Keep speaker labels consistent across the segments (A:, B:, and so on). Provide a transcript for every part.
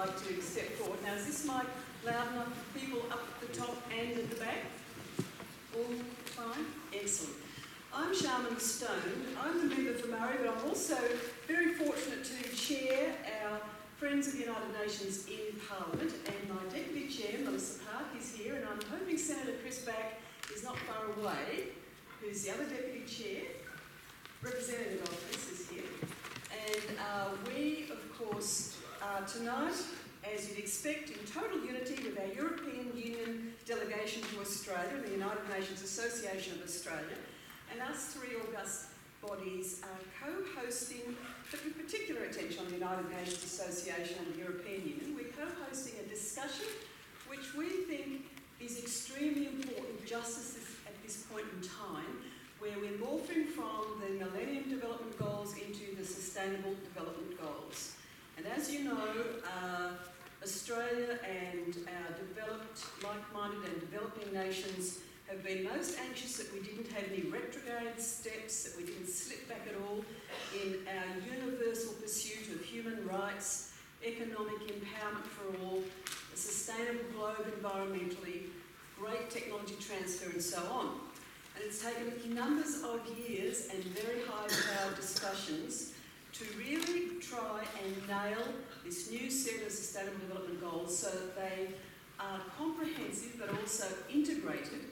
A: like to step forward. Now, is this mic loud enough for people up at the top and at the back? All fine? Excellent. I'm Charmaine Stone. I'm the member for Murray, but I'm also very fortunate to chair our Friends of the United Nations in Parliament, and my Deputy Chair, Melissa Park, is here, and I'm hoping Senator Chris Back is not far away, who's the other Deputy Chair. Representative of this is here. And we, of course, are tonight, as you'd expect, in total unity with our European Union delegation to Australia, the United Nations Association of Australia, and us three august bodies are co-hosting, but with particular attention on the United Nations Association and the European Union, we're co-hosting a discussion which we think is extremely important just at this point in time, where we're morphing from the Millennium Development Goals into the Sustainable Development Goals. And as you know, Australia and our developed, like-minded and developing nations have been most anxious that we didn't have any retrograde steps, that we didn't slip back at all in our universal pursuit of human rights, economic empowerment for all, a sustainable globe environmentally, great technology transfer and so on. And it's taken numbers of years and very high-powered discussions to really try and nail this new set of Sustainable Development Goals so that they are comprehensive but also integrated,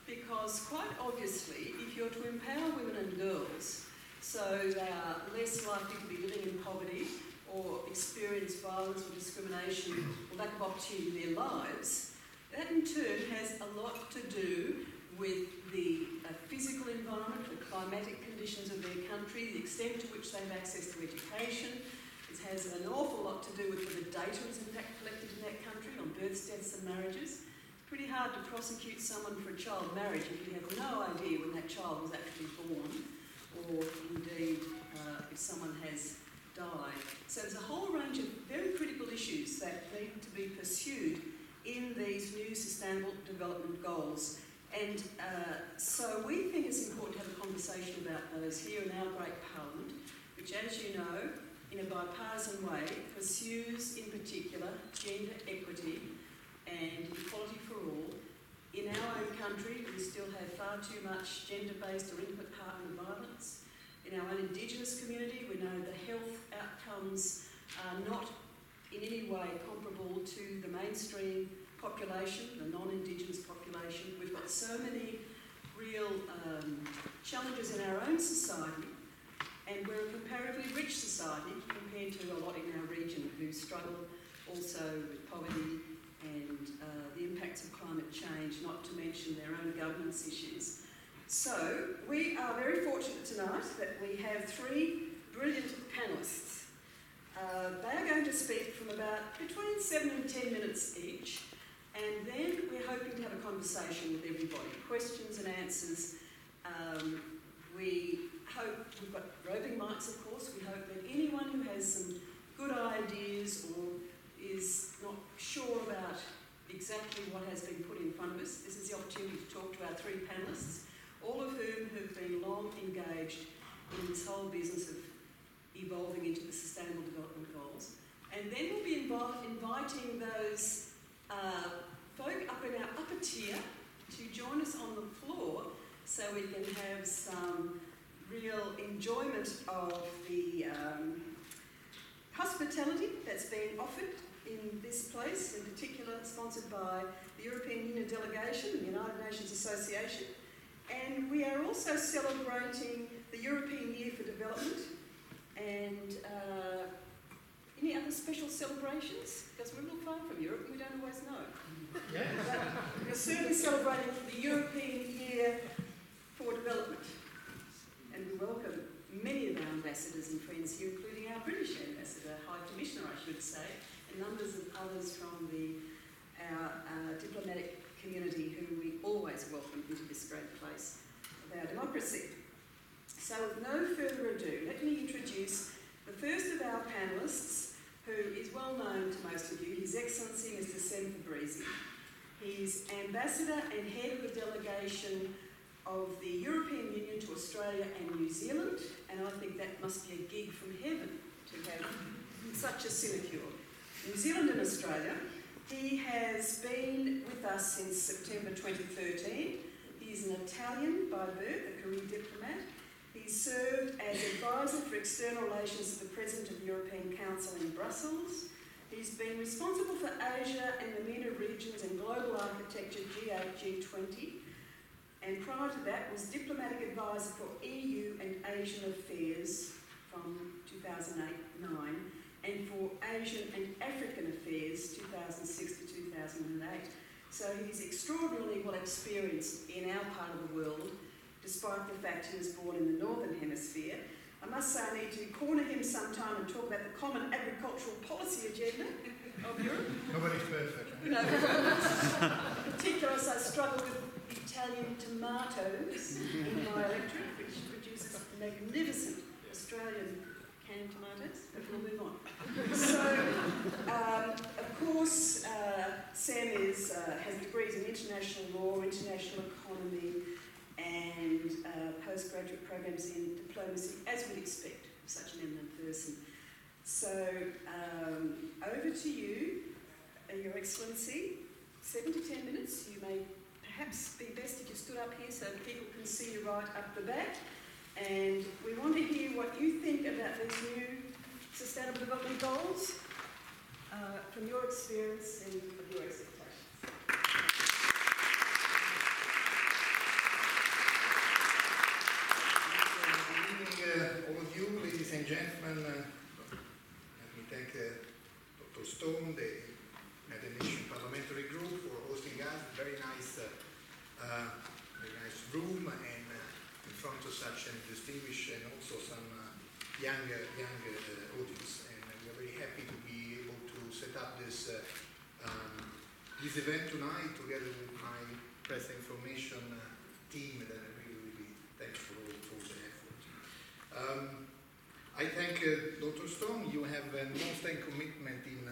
A: because quite obviously, if you're to empower women and girls so they are less likely to be living in poverty or experience violence or discrimination or lack of opportunity in their lives, that in turn has a lot to do with the physical environment, the climatic conditions of their country, the extent to which they have access to education. It has an awful lot to do with the data is in fact collected in that country on births, deaths and marriages. It's pretty hard to prosecute someone for a child marriage if you have no idea when that child was actually born, or indeed if someone has died. So there's a whole range of very critical issues that need to be pursued in these new Sustainable Development Goals. And so we think it's important to have a conversation about those here in our great Parliament, which, as you know, in a bipartisan way, pursues in particular gender equity and equality for all. In our own country, we still have far too much gender-based or intimate partner violence. In our own Indigenous community, we know the health outcomes are not in any way comparable to the mainstream population, the non-Indigenous population. We've got so many real challenges in our own society, and we're a comparatively rich society compared to a lot in our region who struggle also with poverty and the impacts of climate change, not to mention their own governance issues. So we are very fortunate tonight that we have three brilliant panellists. They are going to speak from about between 7 and 10 minutes each, and then we're hoping to have a conversation with everybody, questions and answers. We hope, we've got roving mics of course, we hope that anyone who has some good ideas or is not sure about exactly what has been put in front of us, this is the opportunity to talk to our three panellists, all of whom have been long engaged in this whole business of evolving into the Sustainable Development Goals. And then we'll be inviting those folk up in our upper tier to join us on the floor so we can have some real enjoyment of the hospitality that's been offered in this place, in particular sponsored by the European Union delegation and the United Nations Association. And we are also celebrating the European Year for Development. And any other special celebrations? Because we're a little far from Europe and we don't always know. Yeah. But we're certainly celebrating the European Year for Development. And we welcome many of our ambassadors and friends here, including our British ambassador, High Commissioner, I should say, and numbers of others from our diplomatic community who we always welcome into this great place of our democracy. So with no further ado, let me introduce the first of our panellists, who is well known to most of you, His Excellency Mr. Fabrizi. He's Ambassador and Head of the Delegation of the European Union to Australia and New Zealand, and I think that must be a gig from heaven to have such a sinecure. New Zealand and Australia. He has been with us since September 2013. He's an Italian by birth, a career diplomat. He's served as advisor for external relations to the President of the European Council in Brussels. He's been responsible for Asia and the MENA regions and global architecture G8, G20. And prior to that was diplomatic advisor for EU and Asian affairs from 2008-9 and for Asian and African affairs 2006 to 2008. So he's extraordinarily well experienced in our part of the world, despite the fact he was born in the Northern Hemisphere. I must say I need to corner him sometime and talk about the common agricultural policy agenda of Europe.
B: Nobody's perfect.
A: No, in particular, as I struggle with Italian tomatoes in my electorate, which produces magnificent Australian canned tomatoes, but we'll move on. So, of course, Sam has degrees in international law, international economy, and postgraduate programs in diplomacy, as we'd expect of such an eminent person. So, over to you, Your Excellency. 7 to 10 minutes. You may perhaps be best if you stood up here so people can see you right up the back. And we want to hear what you think about these new Sustainable Development Goals from your experience and of your expectations.
B: All of you, ladies and gentlemen, let me thank Dr. Stone, the United Nations Parliamentary Group, for hosting us. Very nice room, and in front of such a distinguished and also some young audience. And we are very happy to be able to set up this event tonight together with my press information team, and I'm really thankful for the effort. I thank Dr. Stone. You have a long-standing commitment in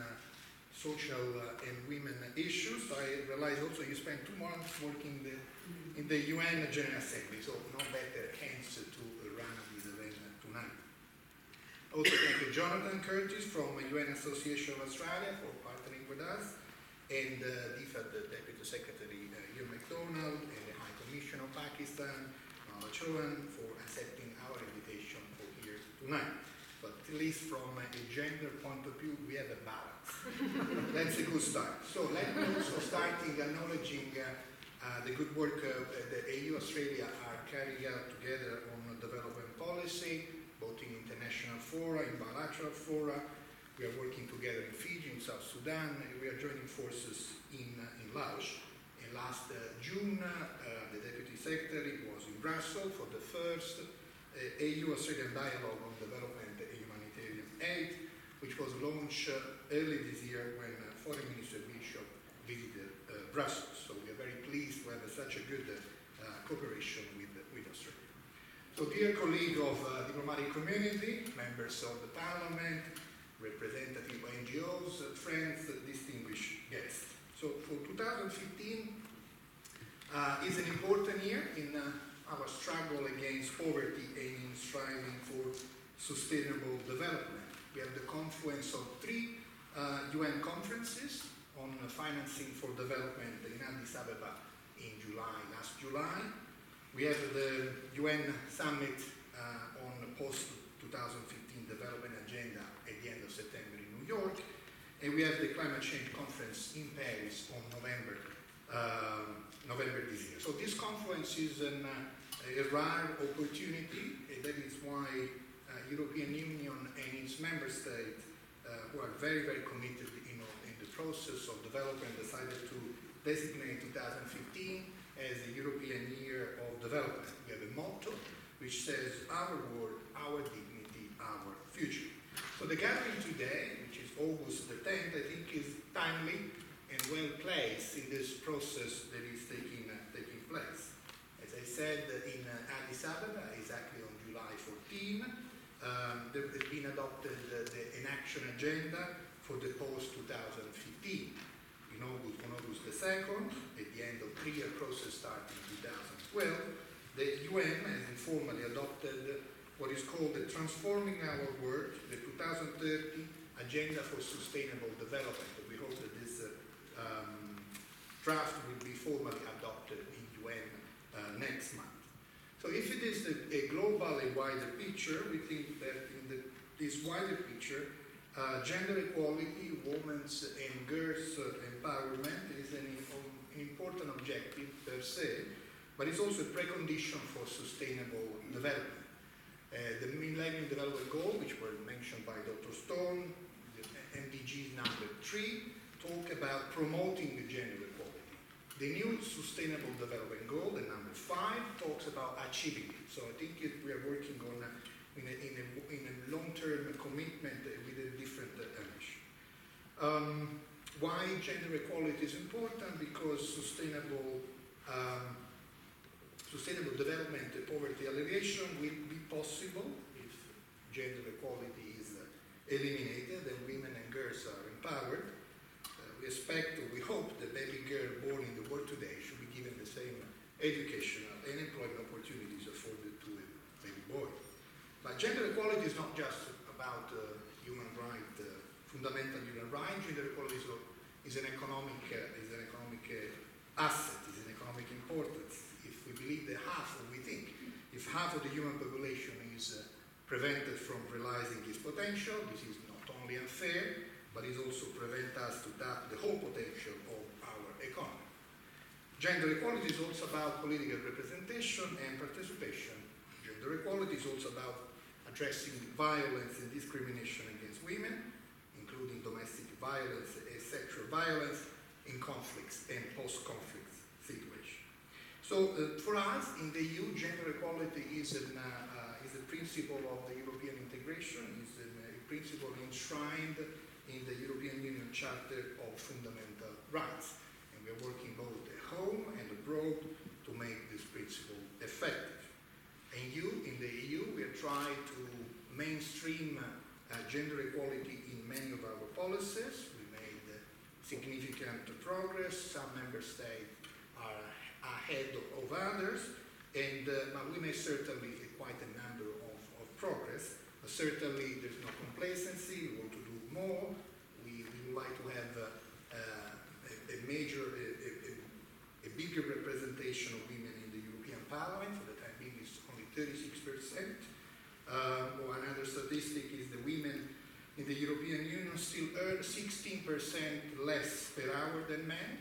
B: social and women issues. I realize also you spent 2 months working in the UN General Assembly, so no better hands to run this event tonight. Also thank you Jonathan Curtis from UN Association of Australia for partnering with us, and DFAD, the Deputy Secretary Ewen McDonald, and the High Commission of Pakistan, Naela Chohan, for accepting our invitation for here tonight. But at least from a gender point of view, we have a balance. That's a good start. So let me also start acknowledging the good work that EU Australia are carrying out together on development policy, both in international fora, in bilateral fora. We are working together in Fiji, in South Sudan, and we are joining forces in Laos. And last June, the Deputy Secretary was in Brussels for the first EU-Australian Dialogue on Development and Humanitarian Aid, which was launched early this year when Foreign Minister Bishop visited Brussels. So we are very pleased to have such a good cooperation with Australia. So dear colleagues of diplomatic community, members of the Parliament, representative of NGOs, friends, distinguished guests. So for 2015 is an important year in our struggle against poverty and in striving for sustainable development. We have the confluence of 3 UN conferences on financing for development in Addis Ababa in last July. We have the UN Summit on Post-2015 Development Agenda at the end of September in New York. And we have the Climate Change Conference in Paris on November this year. So this conference is a rare opportunity, and that is why European Union and its member states who are very, very committed in the process of development decided to designate 2015 as the European Year of Development. We have a motto which says, our world, our dignity, our future. So the gathering today, which is August the 10th, I think is timely and well placed in this process that is taking place. As I said, in Addis Ababa, exactly on July 14, there has been adopted an action agenda for the post-2015. On August the 2nd, at the end of 3-year process starting in 2012, the UN has informally adopted what is called the Transforming Our World, the 2030 Agenda for Sustainable Development. We hope that this draft will be formally adopted in UN next month. So if it is a global, a wider picture, we think that in this wider picture, gender equality, women's and girls' empowerment is an important objective per se, but it's also a precondition for sustainable development. The Millennium Development Goal, which were mentioned by Dr. Stone, the MDGs number 3, talk about promoting the gender equality. The new Sustainable Development Goal, the number 5, talks about achieving it. So I think we are working on in a long-term commitment with a different ambition. Why gender equality is important? Because sustainable development and poverty alleviation will be possible if gender equality is eliminated and women and girls are empowered. We expect, or we hope, that every girl born in the world today should be given the same educational and employment opportunities afforded to a baby boy. But gender equality is not just about human right, fundamental human right. Gender equality is an economic asset, is an economic importance. If we believe that if half of the human population is prevented from realizing its potential, this is not only unfair, but it also prevents us to tap the whole potential of our economy. Gender equality is also about political representation and participation. Gender equality is also about addressing violence and discrimination against women, including domestic violence and sexual violence in conflicts and post-conflict situations. So for us in the EU, gender equality is a principle of the European integration, is a principle enshrined in the European Union Charter of Fundamental Rights. And we are working both at home and abroad to make this principle effective. In the EU, we are trying to mainstream gender equality in many of our policies. We made significant progress. Some member states are ahead of others, but we made certainly quite a number of progress. But certainly there's no complacency. We want to do more. We would like to have a bigger representation of women in the European Parliament. For the time being, it's only 36%. Another statistic is the women in the European Union still earn 16% less per hour than men.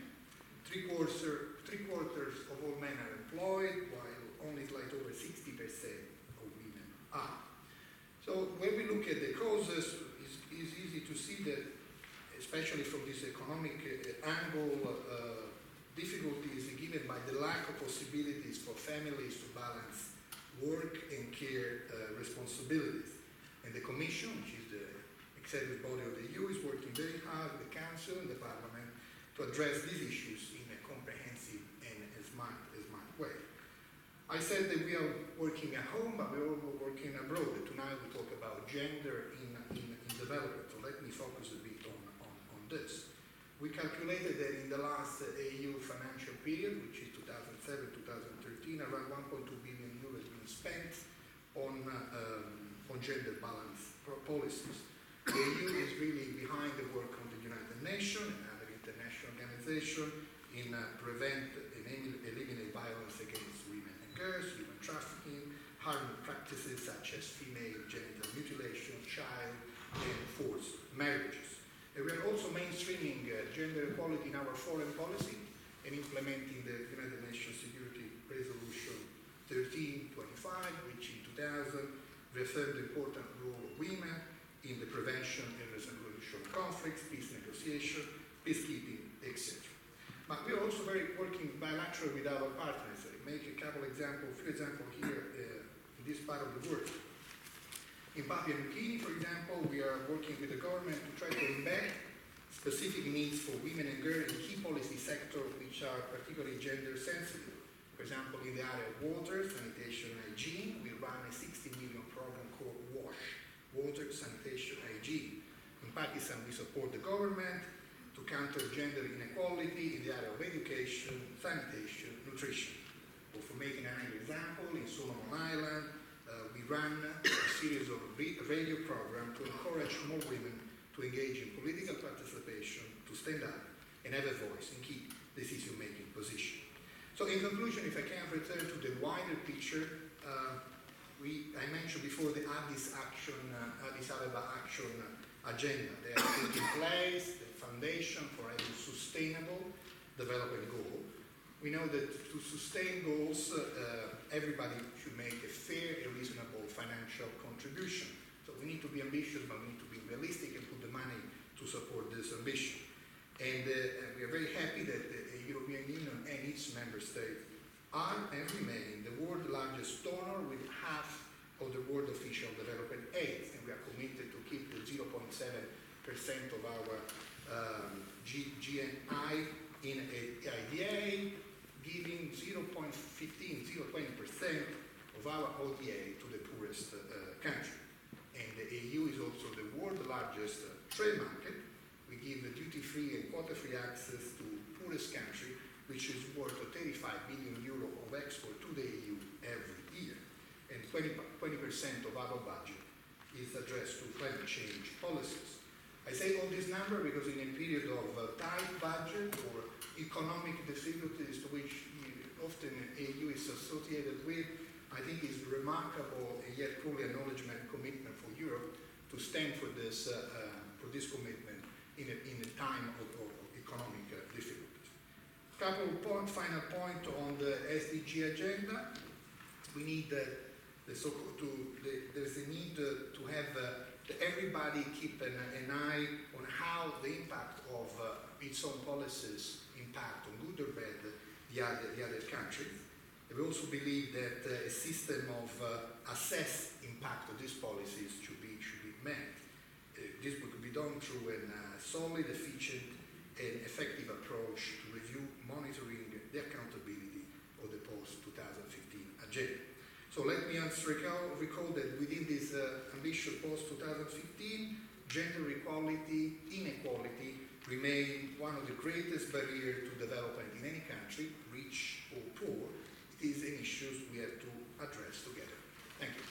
B: Three quarters of all men are employed, while only slightly over 60% of women are. So when we look at the causes, it's easy to see that, especially from this economic angle, difficulties given by the lack of possibilities for families to balance work and care responsibilities. And the Commission, which is the executive body of the EU, is working very hard with the Council and the Parliament to address these issues in a comprehensive and a smart way. I said that we are working at home, but we're also working abroad. Tonight we talk about gender in development, so let me focus a bit on this. We calculated that in the last EU financial period, which is 2007-2013, around 1.2 billion euros has been spent on gender balance policies. The EU is really behind the work of the United Nations and other international organizations in prevent and eliminate violence against women and girls, human trafficking, harmful practices such as female genital mutilation, child and forced marriages. And we are also mainstreaming gender equality in our foreign policy and implementing the United Nations Security Resolution 1325, which in 2000 reaffirmed the important role of women in the prevention and resolution of conflicts, peace negotiation, peacekeeping, etc. But we are also working bilateral with our partners. I make a few examples here in this part of the world. In Papua New Guinea, for example, we are working with the government to try to embed specific needs for women and girls in key policy sectors which are particularly gender sensitive. For example, in the area of water, sanitation, and hygiene, we run a 60 million program called WASH, Water, Sanitation, Hygiene. In Pakistan, we support the government to counter gender inequality in the area of education, sanitation, nutrition. Or for making another example, in Solomon Island, we run a series of radio programs to encourage more women to to engage in political participation, to stand up and have a voice and keep decision-making position. So in conclusion, if I can return to the wider picture, I mentioned before the Addis Ababa Action Agenda. They are put in place the foundation for a sustainable development goal. We know that to sustain goals, everybody should make a fair and reasonable financial contribution. So we need to be ambitious, but we need to be realistic and put the money to support this ambition. And we are very happy that the European Union and its member states are and remain the world's largest donor with half of the world official development aid. And we are committed to keep the 0.7% of our GNI in IDA, giving 0.15, 0.20% of our ODA to the poorest country. And the EU is also the world's largest trade market. We give the duty-free and quota-free access to poorest country, which is worth 35 billion euro of export to the EU every year. And 20% of our budget is addressed to climate change policies. I say all this number because in a period of tight budget or economic difficulties to which often EU is associated with, I think it's remarkable and yet fully acknowledgement and commitment for Europe to stand for this commitment in a time of economic difficulties. Final point on the SDG agenda. We need there's a need to have everybody keep an eye on how the impact of its own policies impact on good or bad the other countries. We also believe that a system of assess impact of these policies should be met. This could be done through a solid, efficient, and effective approach to review, monitoring the accountability of the post-2015 agenda. So let me recall that within this ambitious post-2015, gender equality, inequality remain one of the greatest barriers to development in any country, rich or poor. It is an issue we have to address together. Thank you.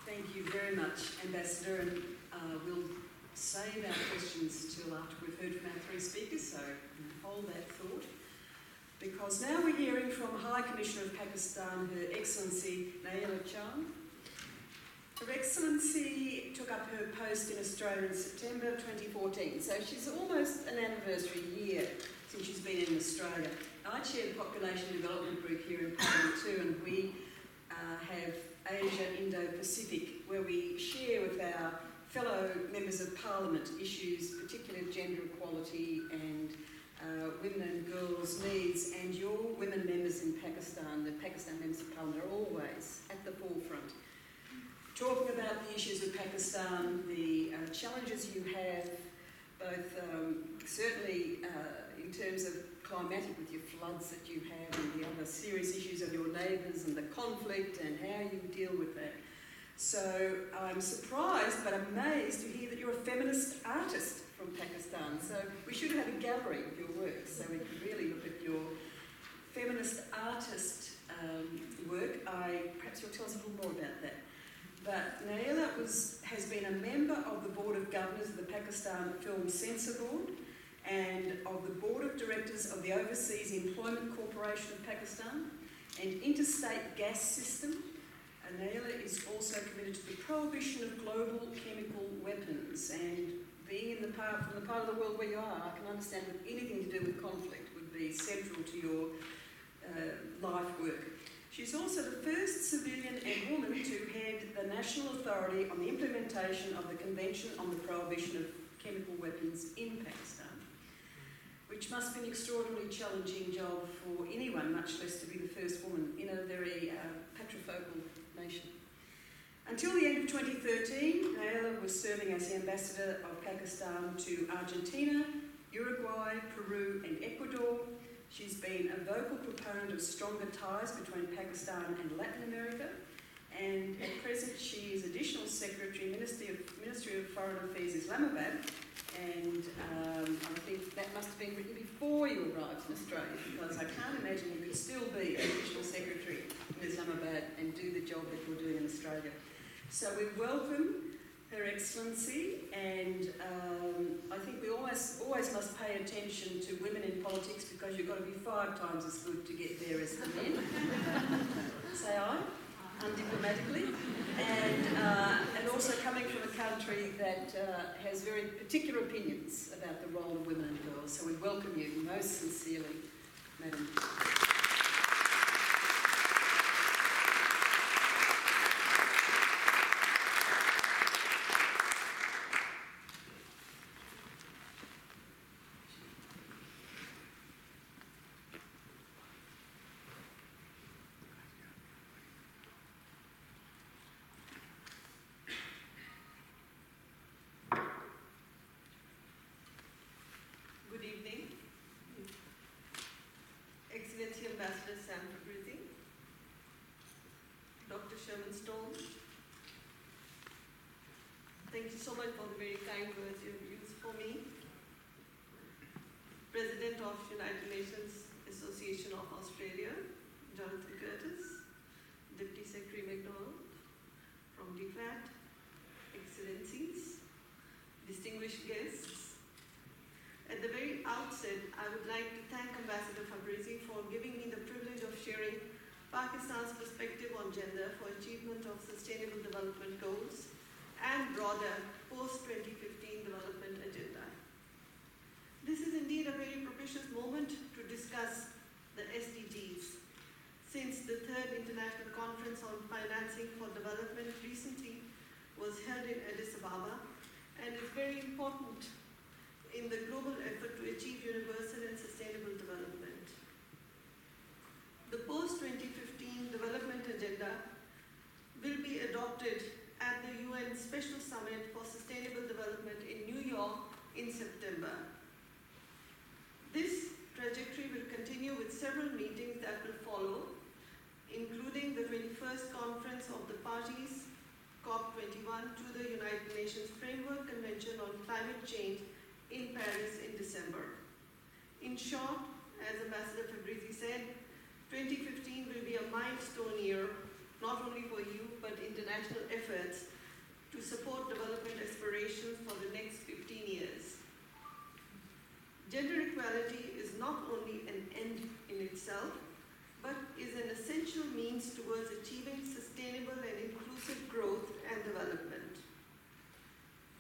A: Thank you very much, Ambassador, and we'll save our questions till after we've heard from our three speakers, so hold that thought. Because now we're hearing from High Commissioner of Pakistan, Her Excellency Naela Chohan. Her Excellency took up her post in Australia in September 2014, so she's almost an anniversary year since she's been in Australia. I chair the Population Development Group here in Parliament too, and we have Asia Indo-Pacific, where we share with our fellow members of Parliament issues, particularly gender equality and women and girls' needs, and your women members in Pakistan, the Pakistan members of Parliament, are always at the forefront, talking about the issues of Pakistan, the challenges you have, both certainly in terms of climatic with your floods that you have and the other serious issues of your neighbours and the conflict and how you deal with that. So I'm surprised but amazed to hear that you're a feminist artist from Pakistan. So we should have a gallery of your work so we could really look at your feminist artist work. Perhaps you'll tell us a little more about that. But Naela has been a member of the Board of Governors of the Pakistan Film Censor Board and of the Board of Directors of the Overseas Employment Corporation of Pakistan and Interstate Gas System. And Naela is also committed to the prohibition of global chemical weapons, and being from the part of the world where you are, I can understand that anything to do with conflict would be central to your life work. She's also the first civilian and woman to head the National Authority on the implementation of the Convention on the Prohibition of Chemical Weapons in Pakistan, which must be an extraordinarily challenging job for anyone, much less to be the first woman in a very patriarchal nation. Until the end of 2013, Naela was serving as the Ambassador of Pakistan to Argentina, Uruguay, Peru and Ecuador. She's been a vocal proponent of stronger ties between Pakistan and Latin America, and at present she is Additional Secretary, Ministry of Foreign Affairs, Islamabad, and I think that must have been written before you arrived in Australia, because I can't imagine you could still be Additional Secretary in Islamabad and do the job that you're doing in Australia. So we welcome Her Excellency, and I think we always must pay attention to women in politics, because you've got to be 5 times as good to get there as the men. Say aye, undiplomatically. And also coming from a country that has very particular opinions about the role of women and girls. So we welcome you most sincerely, Madam.
C: Good evening. Excellency Ambassador Fabrizi, Dr. Sherman Stone, thank you so much for the very kind words you've used for me. President of United Nations Association of Australia, Jonathan Curtis, Deputy Secretary McDonald, from DFAT, Excellencies, distinguished guests. At the very outset, I would like to thank Ambassador Fabrizi for giving me the privilege of sharing Pakistan's perspective on gender for achievement of Sustainable Development Goals and broader post-2015 development agenda. This is indeed a very propitious moment to discuss the SDGs, since the 3rd International Conference on Financing for Development recently was held in Addis Ababa and is very important in the global effort to achieve universal and sustainable development. The post-2015 development agenda will be adopted at the UN Special Summit for Sustainable Development in New York in September. This trajectory will continue with several meetings that will follow, including the 21st Conference of the Parties, COP21, to the United Nations Framework Convention on Climate Change in Paris in December. In short, as Ambassador Fabrizi said, 2015 will be a milestone year, not only for you, but international efforts to support development aspirations for the next 15 years. Gender equality is not only an end in itself, but is an essential means towards achieving sustainable and inclusive growth and development.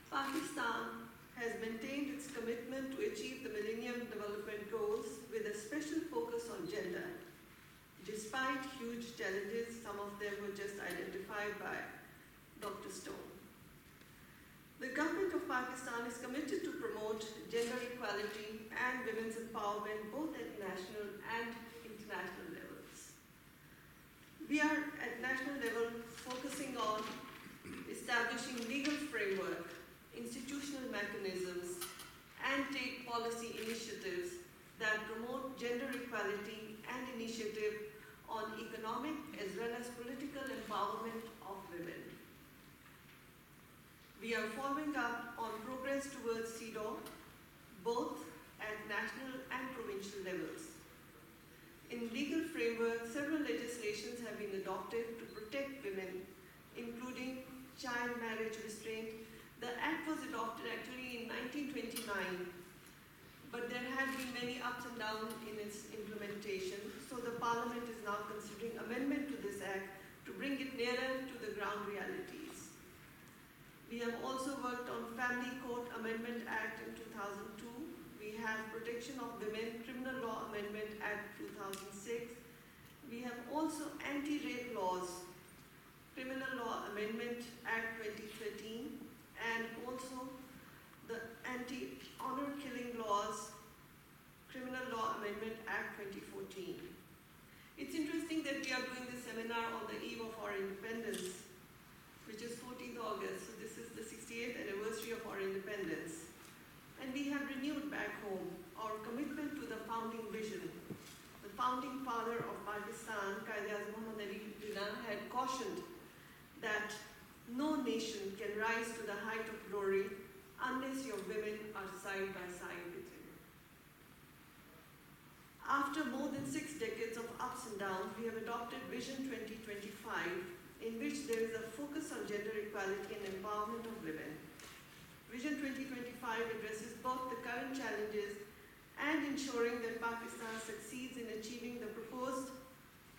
C: Pakistan has maintained its commitment to achieve the Millennium Development Goals with a special focus on gender, despite huge challenges. Some of them were just identified by Dr. Stone. The government of Pakistan is committed to promote gender equality and women's empowerment both at national and international levels. We are at national level focusing on establishing legal framework, institutional mechanisms, and take policy initiatives that promote gender equality and initiative on economic as well as political empowerment of women. We are following up on progress towards CEDAW, both at national and provincial levels. In legal framework, several legislations have been adopted to protect women, including child marriage restraint. The Act was adopted actually in 1929, but there have been many ups and downs in its implementation, so the Parliament is now considering amendment to this Act to bring it nearer to the ground realities. We have also worked on Family Court Amendment Act in 2002. We have Protection of Women Criminal Law Amendment Act 2006. We have also anti-rape laws, Criminal Law Amendment Act 2013, and also the Anti-Honor Killing Laws, Criminal Law Amendment Act 2014. It's interesting that we are doing this seminar on the eve of our independence, which is 14th August, so this is the 68th anniversary of our independence. And we have renewed back home our commitment to the founding vision. The founding father of Pakistan, Qaid-e-Azam Muhammad Ali Jinnah, had cautioned that no nation can rise to the height of glory unless your women are side by side with him. After more than 6 decades of ups and downs, we have adopted Vision 2025, in which there is a focus on gender equality and empowerment of women. Vision 2025 addresses both the current challenges and ensuring that Pakistan succeeds in achieving the proposed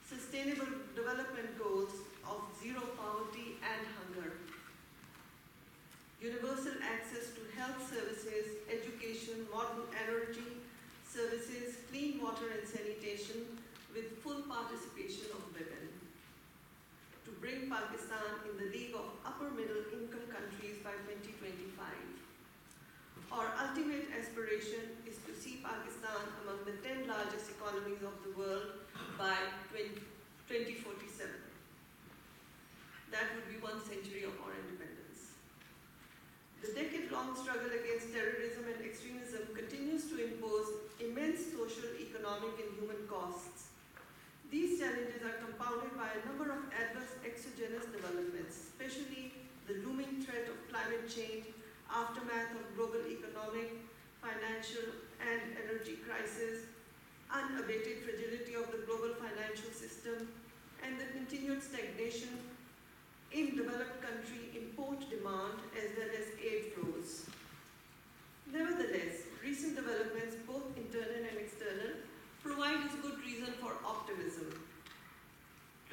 C: Sustainable Development Goals of zero poverty and hunger, universal access to health services, education, modern energy services, clean water and sanitation with full participation of women, to bring Pakistan in the league of upper middle income countries by 2025. Our ultimate aspiration is to see Pakistan among the 10 largest economies of the world by 2047. That would be 1 century of our independence. The decade-long struggle against terrorism and extremism continues to impose immense social, economic, and human costs. These challenges are compounded by a number of adverse exogenous developments, especially the looming threat of climate change, aftermath of global economic, financial, and energy crisis, unabated fragility of the global financial system, and the continued stagnation in developed country import demand as well as aid flows. Nevertheless, recent developments, both internal and external, provide us good reason for optimism.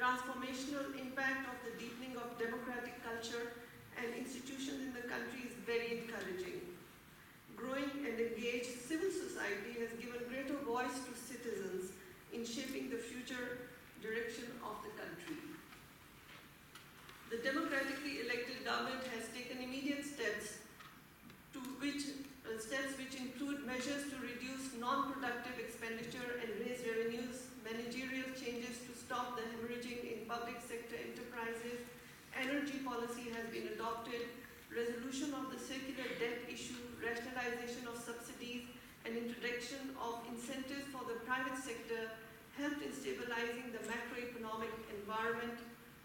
C: Transformational impact of the deepening of democratic culture and institutions in the country is very encouraging. Growing and engaged civil society has given greater voice to citizens in shaping the future direction of the country. The democratically elected government has taken immediate steps which include measures to reduce non-productive expenditure and raise revenues, managerial changes to stop the hemorrhaging in public sector enterprises, energy policy has been adopted, resolution of the circular debt issue, rationalization of subsidies, and introduction of incentives for the private sector helped in stabilizing the macroeconomic environment,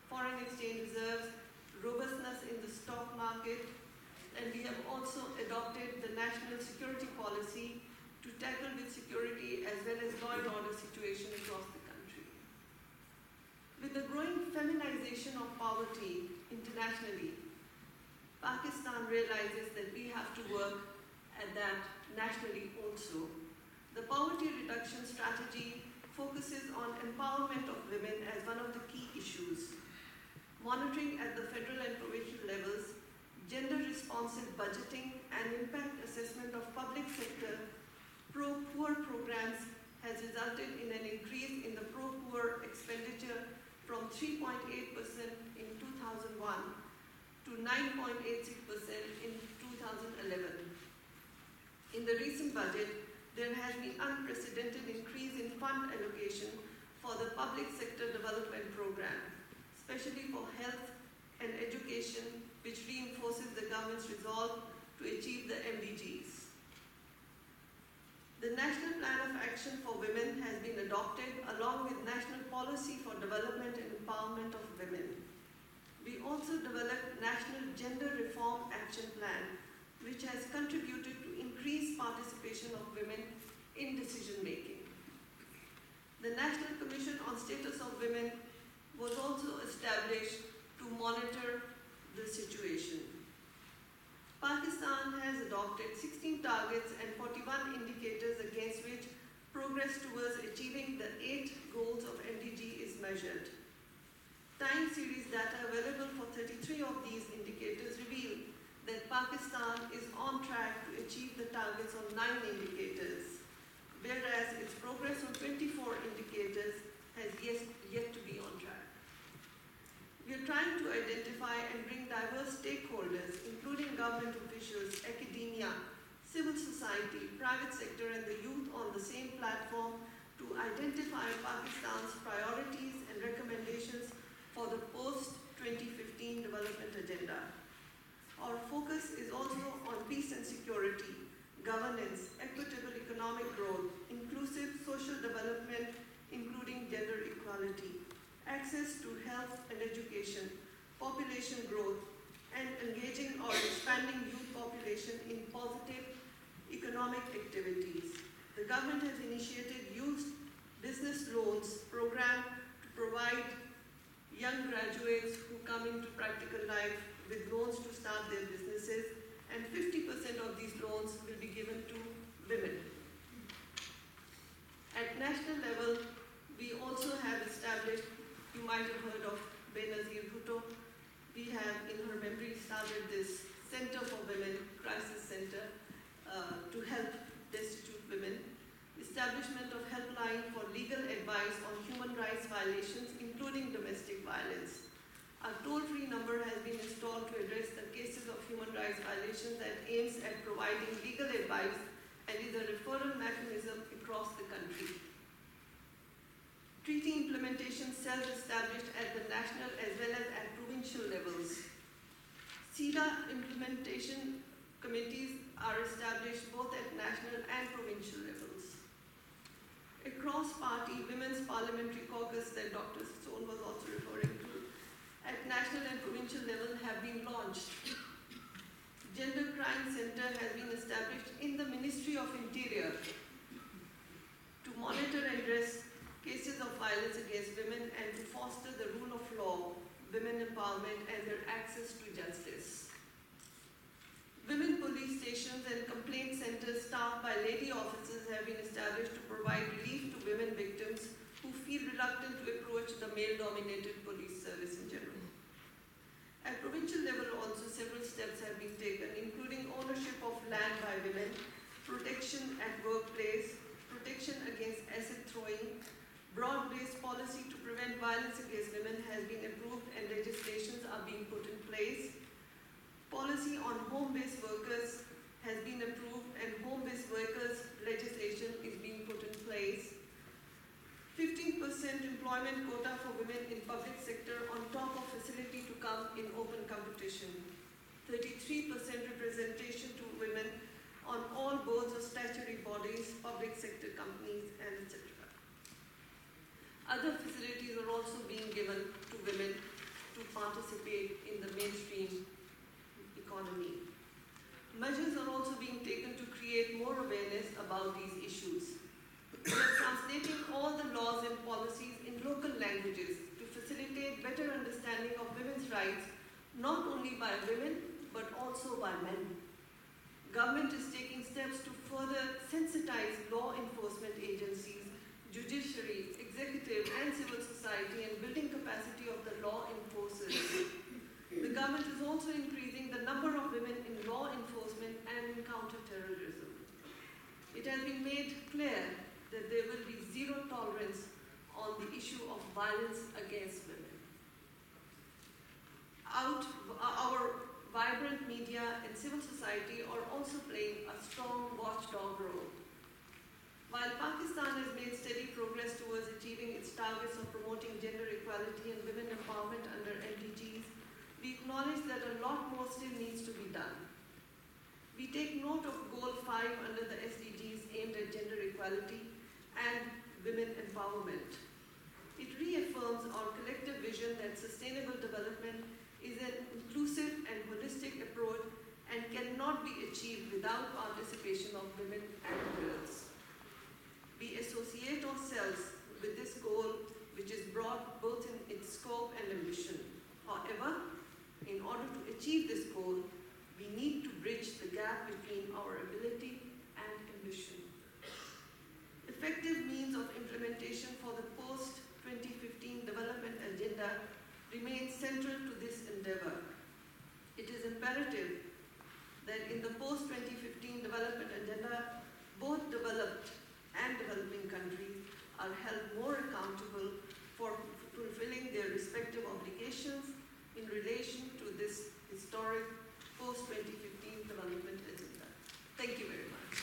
C: foreign exchange reserves, robustness in the stock market, and we have also adopted the national security policy to tackle with security as well as law and order situation across the country. With the growing feminization of poverty internationally, Pakistan realizes that we have to work at that nationally also. The poverty reduction strategy focuses on empowerment of women as one of the key issues. Monitoring at the federal and provincial levels, gender-responsive budgeting and impact assessment of public sector pro-poor programs has resulted in an increase in the pro-poor expenditure from 3.8% in 2001 to 9.86% in 2011. In the recent budget, there has been unprecedented increase in fund allocation for the public sector development program, especially for health and education, which reinforces the government's resolve to achieve the MDGs. The National Plan of Action for Women has been adopted along with National Policy for Development and Empowerment of Women. We also developed National Gender Reform Action Plan, which has contributed to increased participation of women in decision-making. The National Commission on Status of Women was also established to monitor the situation. Pakistan has adopted 16 targets and 41 indicators against which progress towards achieving the 8 goals of MDG is measured. Time series data available for 33 of these indicators reveal that Pakistan is on track to achieve the targets on 9 indicators, whereas its progress on 24 indicators has yet to be on track. We are trying to identify and bring diverse stakeholders, including government officials, academia, civil society, private sector, and the youth on the same platform to identify Pakistan's priorities and recommendations for the post-2015 development agenda. Our focus is also on peace and security, governance, equitable economic growth, inclusive social development, including gender equality, access to health and education, population growth, and engaging or expanding youth population in positive economic activities. The government has initiated youth business loans program to provide young graduates who come into practical life with loans to start their businesses, and 50% of these loans will be given to women. At national level, we also have established, you might have heard of Benazir Bhutto. We have, in her memory, started this Center for Women, Crisis Center, to help destitute women. Establishment of helpline for legal advice on human rights violations, including domestic violence. A toll-free number has been installed to address the cases of human rights violations that aims at providing legal advice and is a referral mechanism across the country. Treaty implementation cells established at the national as well as at provincial levels. CEDA implementation committees are established both at national and provincial levels. A cross-party women's parliamentary caucus that Dr. Stone was also referring to at national and provincial level have been launched. Gender Crime Center has been established in the Ministry of Interior to monitor and address cases of violence against women and to foster the rule of law, women empowerment, and their access to justice. Women police stations and complaint centers staffed by lady officers have been established to provide relief to women victims who feel reluctant to approach the male-dominated police service in general. At provincial level also, several steps have been taken, including ownership of land by women, protection at workplace, protection against acid throwing. Broad-based policy to prevent violence against women has been approved and legislations are being put in place. Policy on home-based workers has been approved and home-based workers legislation is being put in place. 15% employment quota for women in public sector on top of facility to come in open competition. 33% representation to women on all boards of statutory bodies, public sector companies, and etc. Other facilities are also being given to women to participate in the mainstream economy. Measures are also being taken to create more awareness about these issues. We are translating all the laws and policies in local languages to facilitate better understanding of women's rights, not only by women, but also by men. Government is taking steps to further sensitize law enforcement agencies, judiciary, executive, and civil society, and building capacity of the law enforcers. The government is also increasing the number of women in law enforcement and in counter-terrorism. It has been made clear that there will be zero tolerance on the issue of violence against women. Our vibrant media and civil society are also playing a strong watchdog role. While Pakistan has made steady progress towards achieving its targets of promoting gender equality and women empowerment under SDGs, we acknowledge that a lot more still needs to be done. We take note of Goal 5 under the SDGs aimed at gender equality and women empowerment. It reaffirms our collective vision that sustainable development is an inclusive and holistic approach and cannot be achieved without participation of women and girls. We associate ourselves with this goal, which is broad both in its scope and ambition. However, in order to achieve this goal, we need to bridge the gap between our ability and ambition. Effective means of implementation for the post-2015 development agenda remains central to this endeavor. It is imperative that in the post-2015 development agenda, both developed and developing countries are held more accountable for fulfilling their respective obligations in relation to this historic post-2015 development agenda. Thank you very much.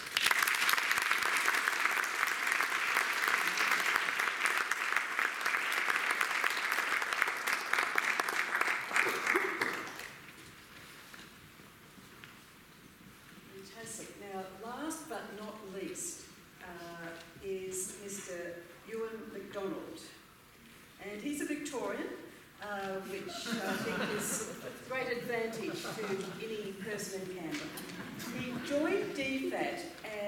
A: Fantastic. Now, last but not least, is Mr. Ewen McDonald. And he's a Victorian, which I think is a great advantage to any person in Canberra. He joined DFAT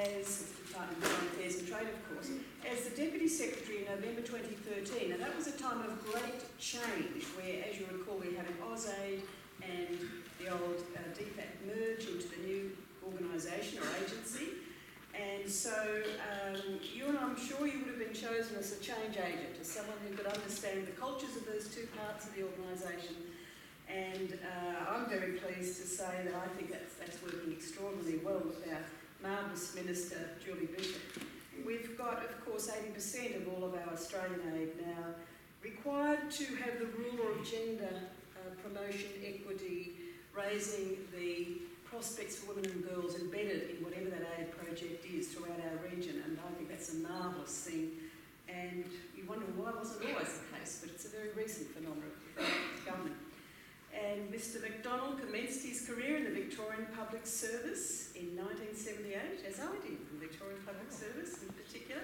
A: as Department of Foreign Affairs and Trade, of course, as the Deputy Secretary in November 2013, and that was a time of great change where, as you recall, we had an AusAid and the old DFAT merge into the new organisation or agency. And so Ewen, I'm sure you would have been chosen as a change agent, as someone who could understand the cultures of those two parts of the organisation. And I'm very pleased to say that I think that's working extraordinarily well with our marvellous Minister, Julie Bishop. We've got, of course, 80% of all of our Australian aid now required to have the rule of gender promotion, equity, raising the prospects for women and girls embedded in whatever that aid project is throughout our region, and I think that's a marvellous thing. And you wonder why it wasn't always the case, but it's a very recent phenomenon of the government. And Mr. McDonald commenced his career in the Victorian Public Service in 1978, as I did, in the Victorian Public Service in particular.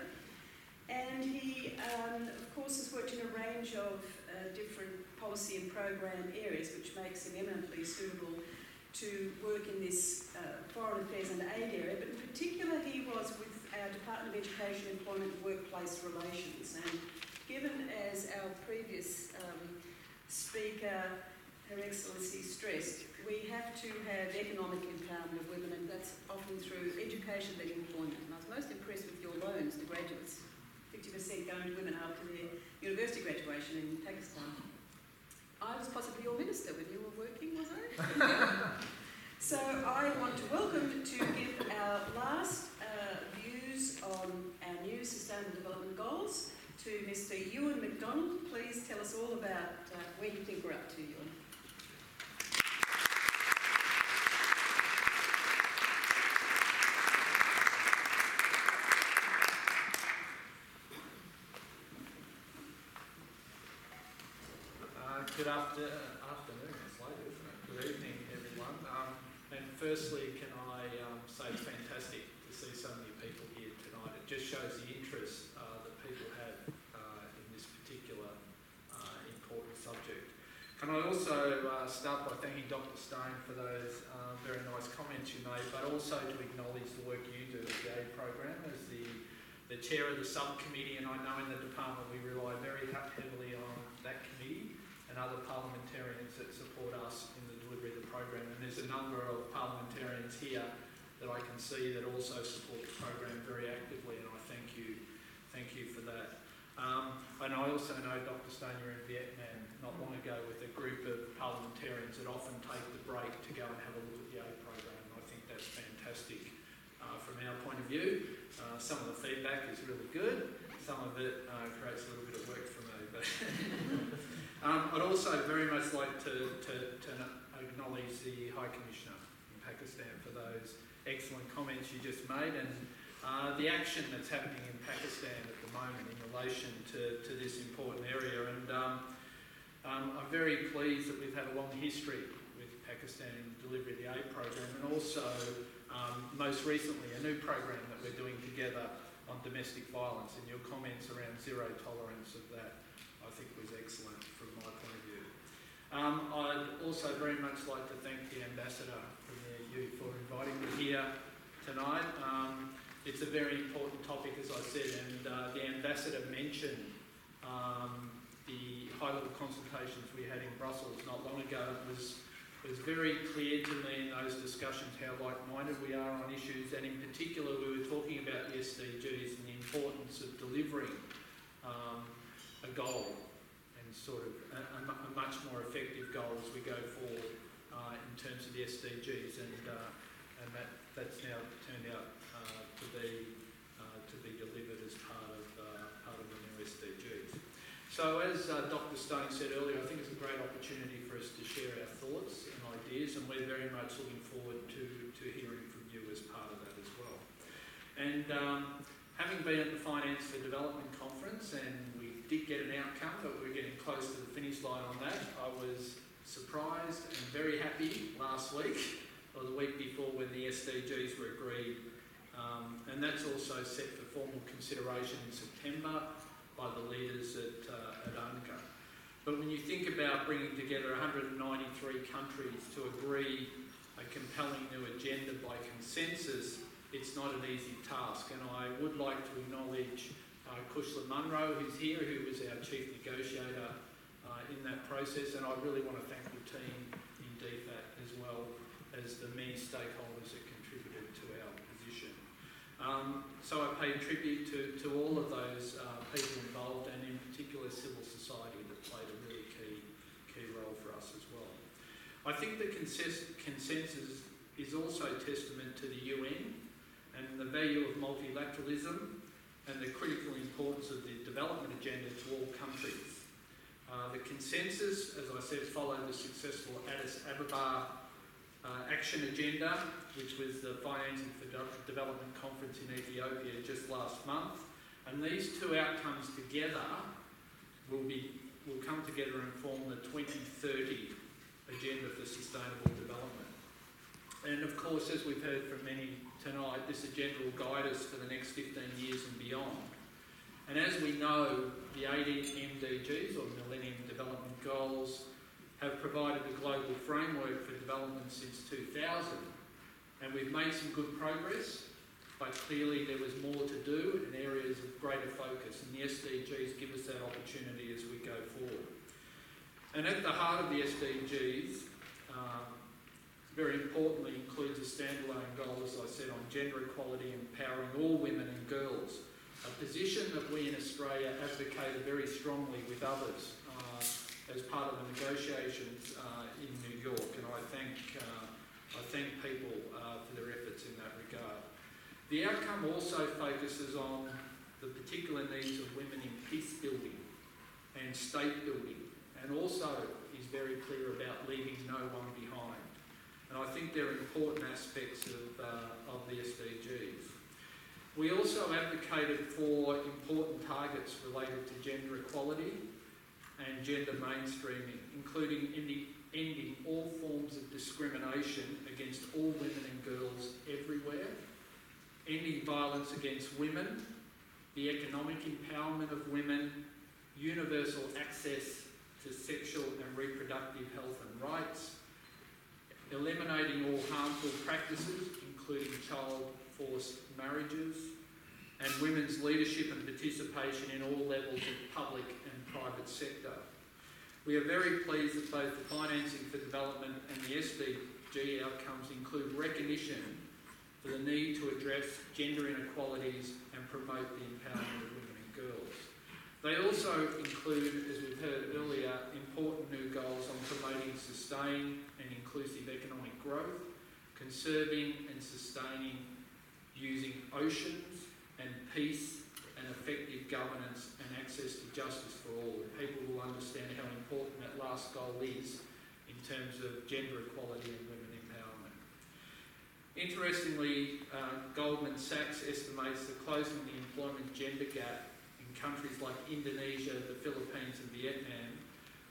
A: And he, of course, has worked in a range of different policy and program areas, which makes him eminently suitable to work in this foreign affairs and aid area. But in particular, he was with our Department of Education, Employment and Workplace Relations. And given, as our previous speaker, Her Excellency stressed, we have to have economic empowerment of women, and that's often through education-led employment. And I was most impressed with your loans to graduates, 50% going to women after their university graduation in Pakistan. I was possibly your minister when you were working, was I? So I want to welcome to give our last views on our new Sustainable Development Goals to Mr. Ewen McDonald. Please tell us all about where you think we're up to, Ewen.
D: Good afternoon, it's late, isn't it? Good evening, everyone. And firstly, can I say it's fantastic to see so many people here tonight. It just shows the interest that people have in this particular important subject. Can I also start by thanking Dr. Stone for those very nice comments you made, but also to acknowledge the work you do with the aid program as the chair of the subcommittee, and I know in the department we rely very heavily on that committee and other parliamentarians that support us in the delivery of the program. And there's a number of parliamentarians here that I can see that also support the program very actively, and I thank you for that. And I also know, Dr. Stone, you were in Vietnam not long ago with a group of parliamentarians that often take the break to go and have a look at the aid program, and I think that's fantastic from our point of view. Some of the feedback is really good, some of it creates a little bit of work for me. But I'd also very much like to acknowledge the High Commissioner in Pakistan for those excellent comments you just made, and the action that's happening in Pakistan at the moment in relation to this important area. And I'm very pleased that we've had a long history with Pakistan in the delivery of the aid program, and also most recently a new program that we're doing together on domestic violence, and your comments around zero tolerance of that I think was excellent from my point of view. I'd also very much like to thank the Ambassador from the EU for inviting me here tonight. It's a very important topic, as I said, and the Ambassador mentioned the high-level consultations we had in Brussels not long ago. It was very clear to me in those discussions how like-minded we are on issues, and in particular we were talking about the SDGs and the importance of delivering a goal, and sort of a much more effective goal as we go forward in terms of the SDGs, and that's now turned out to be delivered as part of the new SDGs. So as Dr. Stone said earlier, I think it's a great opportunity for us to share our thoughts and ideas, and we're very much looking forward to hearing from you as part of that as well. And having been at the Finance for Development conference, and we did get an outcome, but we're getting close to the finish line on that, I was surprised and very happy last week, or the week before, when the SDGs were agreed. And that's also set for formal consideration in September by the leaders at UNCA. But when you think about bringing together 193 countries to agree a compelling new agenda by consensus, it's not an easy task. And I would like to acknowledge Kushla Munro, who's here, who was our chief negotiator in that process, and I really want to thank the team in DFAT as well as the many stakeholders that contributed to our position. So I pay tribute to all of those people involved, and in particular civil society that played a really key role for us as well. I think the consensus is also testament to the UN and the value of multilateralism and the critical importance of the development agenda to all countries. The consensus, as I said, followed the successful Addis Ababa Action Agenda, which was the Financing for Development Conference in Ethiopia just last month. And these two outcomes together will come together and form the 2030 Agenda for Sustainable Development. And of course, as we've heard from many tonight, this agenda will guide us for the next 15 years and beyond. And as we know, the 18 MDGs, or Millennium Development Goals, have provided the global framework for development since 2000. And we've made some good progress, but clearly there was more to do and areas of greater focus. And the SDGs give us that opportunity as we go forward. And at the heart of the SDGs, very importantly, includes a standalone goal, as I said, on gender equality, empowering all women and girls. A position that we in Australia advocated very strongly with others as part of the negotiations in New York, and I thank people for their efforts in that regard. The outcome also focuses on the particular needs of women in peace building and state building, and also is very clear about leaving no one behind. And I think they're important aspects of the SDGs. We also advocated for important targets related to gender equality and gender mainstreaming, including ending all forms of discrimination against all women and girls everywhere, ending violence against women, the economic empowerment of women, universal access to sexual and reproductive health and rights, eliminating all harmful practices, including child forced marriages, and women's leadership and participation in all levels of public and private sector. We are very pleased that both the Financing for Development and the SDG outcomes include recognition for the need to address gender inequalities and promote the empowerment of women and girls. They also include, as we've heard earlier, important new goals on promoting sustained and inclusive economic growth, conserving and sustaining using oceans and peace and effective governance and access to justice for all. And people will understand how important that last goal is in terms of gender equality and women empowerment. Interestingly, Goldman Sachs estimates that closing the employment gender gap in countries like Indonesia, the Philippines and Vietnam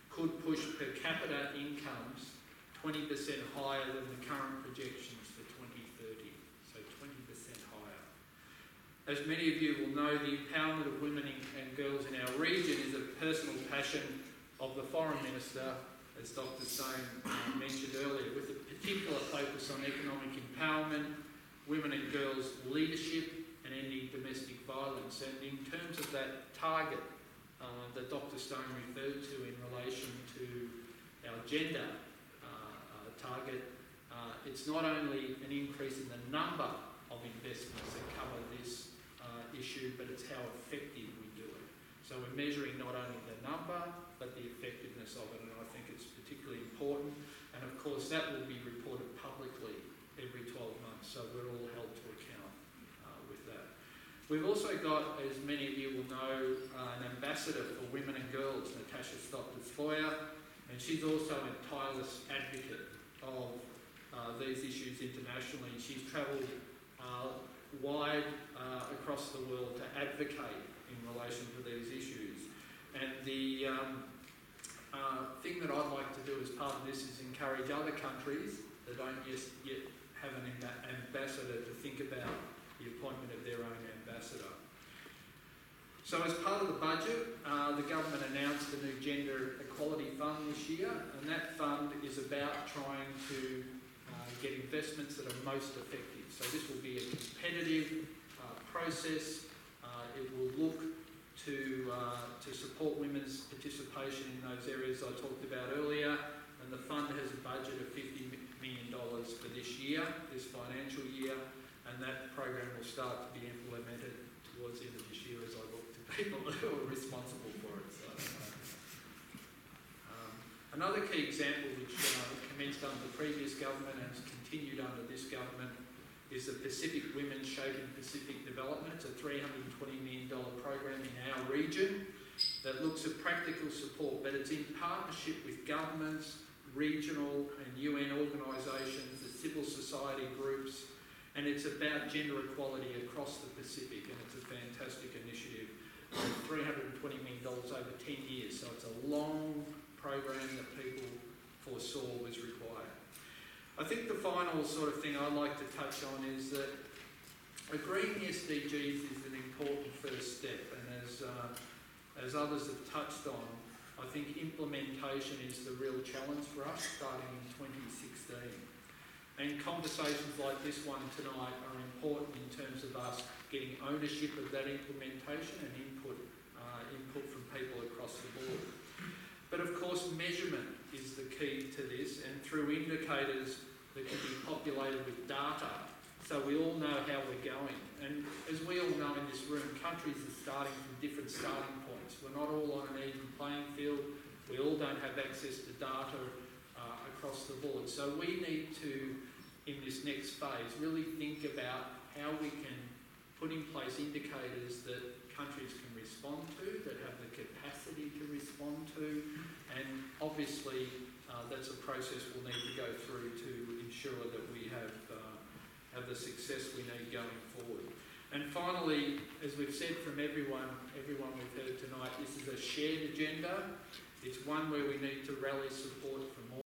D: could push per capita incomes 20% higher than the current projections for 2030, so 20% higher. As many of you will know, the empowerment of women and girls in our region is a personal passion of the Foreign Minister, as Dr. Stone mentioned earlier, with a particular focus on economic empowerment, women and girls leadership and ending domestic violence. And in terms of that target that Dr. Stone referred to in relation to our gender target, it's not only an increase in the number of investments that cover this issue, but it's how effective we do it. So we're measuring not only the number, but the effectiveness of it, and I think it's particularly important. And of course, that will be reported publicly every 12 months, so we're all held to account with that. We've also got, as many of you will know, an ambassador for women and girls, Natasha Stockdorf-Foyer, and she's also a tireless advocate of these issues internationally. She's travelled wide across the world to advocate in relation to these issues. And the thing that I'd like to do as part of this is encourage other countries that don't yet have an ambassador to think about the appointment of their own ambassador. So as part of the budget, the government announced a new gender equality fund this year, and that fund is about trying to get investments that are most effective. So this will be a competitive process. It will look to support women's participation in those areas I talked about earlier, and the fund has a budget of $50 million for this year, this financial year, and that program will start to be implemented towards the end of this year as I look to people who are responsible for it. So, another key example which commenced under the previous government and has continued under this government is the Pacific Women Shaping Pacific Development. It's a $320 million program in our region that looks at practical support, but it's in partnership with governments, regional and UN organisations, the civil society groups, and it's about gender equality across the Pacific, and it's a fantastic initiative. $320 million over 10 years, so it's a long program that people foresaw was required. I think the final sort of thing I'd like to touch on is that agreeing the SDGs is an important first step, and as others have touched on, I think implementation is the real challenge for us starting in 2016. And conversations like this one tonight are important in terms of us getting ownership of that implementation and input from people across the board. But of course, measurement is the key to this, and through indicators that can be populated with data, so we all know how we're going. And as we all know in this room, countries are starting from different starting points. We're not all on an even playing field. We all don't have access to data across the board. So we need to, in this next phase, really think about how we can put in place indicators that countries can respond to, that have the capacity to respond to, and obviously that's a process we'll need to go through to ensure that we have the success we need going forward. And finally, as we've said from everyone we've heard tonight, this is a shared agenda. It's one where we need to rally support from